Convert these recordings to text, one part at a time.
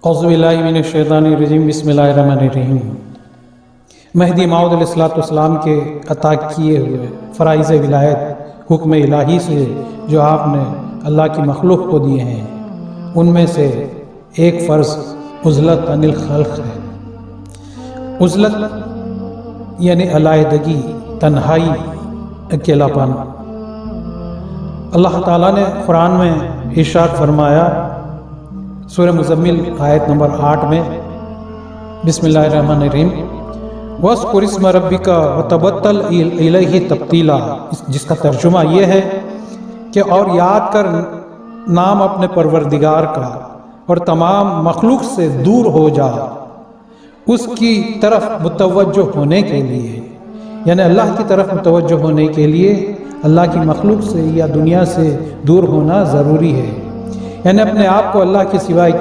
اعوذ باللہ من الشیطان الرجیم بسم اللہ الرحمن الرحیم۔ مہدی موعود علیہ السلام کے عطا کیے ہوئے فرائض ولایت حکم الہی سے جو آپ نے اللہ کی مخلوق کو دیے ہیں، ان میں سے ایک فرض عزلت عن الخلق ہے۔ عزلت یعنی علیحدگی، تنہائی، اکیلا پن۔ اللہ تعالیٰ نے قرآن میں ارشاد فرمایا سورہ مزمل آیت نمبر 8 میں، بسم اللہ الرحمن الرحیم، وَاذْكُرِ اسْمَ رَبِّكَ وَتَبَتَّلْ إِلَيْهِ تَبْتِيلًا، جس کا ترجمہ یہ ہے کہ اور یاد کر نام اپنے پروردگار کا اور تمام مخلوق سے دور ہو جا اس کی طرف متوجہ ہونے کے لیے، یعنی اللہ کی طرف متوجہ ہونے کے لیے اللہ کی مخلوق سے یا دنیا سے دور ہونا ضروری ہے، یعنی اپنے آپ کو اللہ کے سوائے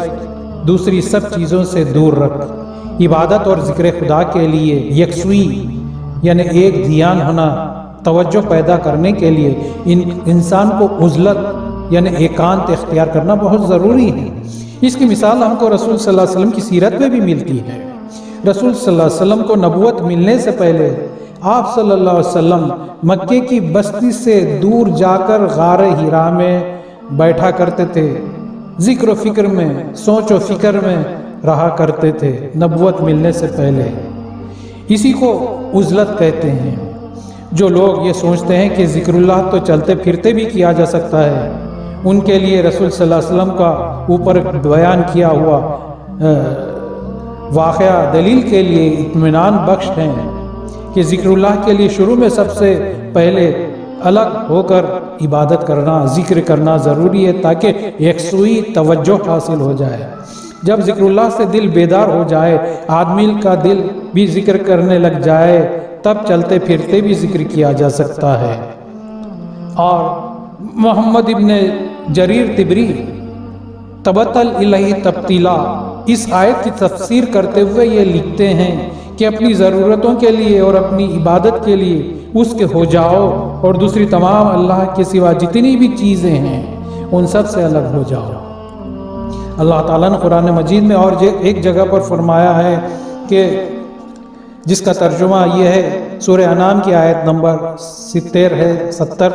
دوسری سب چیزوں سے دور رکھ۔ عبادت اور ذکر خدا کے لیے یکسوئی یعنی ایک دھیان ہونا، توجہ پیدا کرنے کے لیے انسان کو عزلت یعنی ایکانت اختیار کرنا بہت ضروری ہے۔ اس کی مثال ہم کو رسول صلی اللہ علیہ وسلم کی سیرت میں بھی ملتی ہے۔ رسول صلی اللہ علیہ وسلم کو نبوت ملنے سے پہلے آپ صلی اللہ علیہ وسلم مکے کی بستی سے دور جا کر غار حرا میں بیٹھا کرتے تھے، ذکر و فکر میں، سوچ و فکر میں رہا کرتے تھے نبوت ملنے سے پہلے۔ اسی کو عزلت کہتے ہیں۔ جو لوگ یہ سوچتے ہیں کہ ذکر اللہ تو چلتے پھرتے بھی کیا جا سکتا ہے، ان کے لیے رسول صلی اللہ علیہ وسلم کا اوپر بیان کیا ہوا واقعہ دلیل کے لیے اطمینان بخش ہیں کہ ذکر اللہ کے لیے شروع میں سب سے پہلے الگ ہو کر عبادت کرنا، ذکر کرنا ضروری ہے تاکہ یکسوئی توجہ حاصل ہو جائے۔ جب ذکر اللہ سے دل بیدار ہو جائے، آدمی کا دل بھی ذکر کرنے لگ جائے، تب چلتے پھرتے بھی ذکر کیا جا سکتا ہے۔ اور محمد ابن جریر طبری تبتل الیہ تبتیلا اس آیت کی تفسیر کرتے ہوئے یہ لکھتے ہیں کہ اپنی ضرورتوں کے لیے اور اپنی عبادت کے لیے اس کے ہو جاؤ، اور دوسری تمام اللہ کے سوا جتنی بھی چیزیں ہیں ان سب سے الگ ہو جاؤ۔ اللہ تعالیٰ نے قرآن مجید میں اور ایک جگہ پر فرمایا ہے کہ جس کا ترجمہ یہ ہے سورہ انعام کی آیت نمبر 70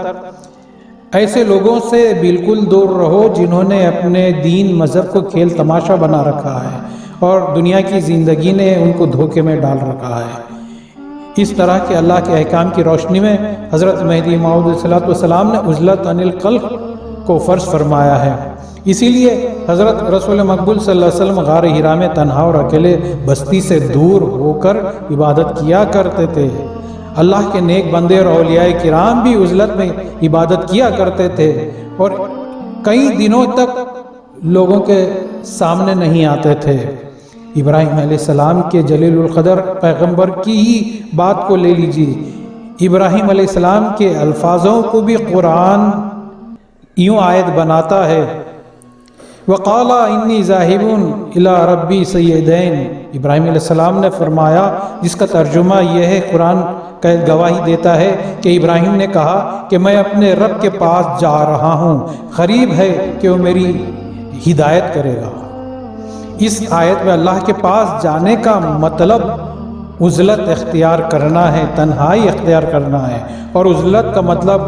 ایسے لوگوں سے بالکل دور رہو جنہوں نے اپنے دین مذہب کو کھیل تماشا بنا رکھا ہے اور دنیا کی زندگی نے ان کو دھوکے میں ڈال رکھا ہے۔ اس طرح کے اللہ کے احکام کی روشنی میں حضرت مہدی موعود علیہ السلام نے عزلت عن الخلق کو فرض فرمایا ہے۔ اسی لیے حضرت رسول مقبول صلی اللہ علیہ وسلم غار حرا میں تنہا اور اکیلے بستی سے دور ہو کر عبادت کیا کرتے تھے۔ اللہ کے نیک بندے اور اولیاء کرام بھی عزلت میں عبادت کیا کرتے تھے اور کئی دنوں تک لوگوں کے سامنے نہیں آتے تھے۔ ابراہیم علیہ السلام کے جلیل القدر پیغمبر کی ہی بات کو لے لیجیے۔ ابراہیم علیہ السلام کے الفاظوں کو بھی قرآن یوں آیت بناتا ہے، وَقَالَ إِنِّي ذَاهِبٌ إِلَىٰ رَبِّي سَيَّدَيْنِ۔ ابراہیم علیہ السلام نے فرمایا، جس کا ترجمہ یہ ہے، قرآن کا گواہی دیتا ہے کہ ابراہیم نے کہا کہ میں اپنے رب کے پاس جا رہا ہوں، قریب ہے کہ وہ میری ہدایت کرے گا۔ اس آیت میں اللہ کے پاس جانے کا مطلب عزلت اختیار کرنا ہے، تنہائی اختیار کرنا ہے، اور عزلت کا مطلب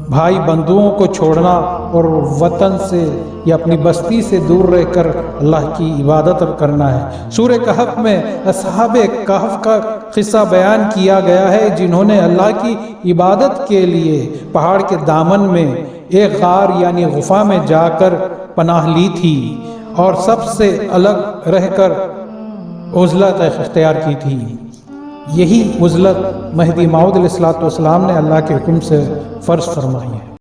بھائی بندوؤں کو چھوڑنا اور وطن سے یا اپنی بستی سے دور رہ کر اللہ کی عبادت کرنا ہے۔ سورہ کہف میں اصحاب کہف کا قصہ بیان کیا گیا ہے جنہوں نے اللہ کی عبادت کے لیے پہاڑ کے دامن میں ایک غار یعنی غفا میں جا کر پناہ لی تھی اور سب سے الگ رہ کر عزلت اختیار کی تھی۔ یہی عزلت مہدی موعود علیہ السلام نے اللہ کے حکم سے فرض فرمائی ہے۔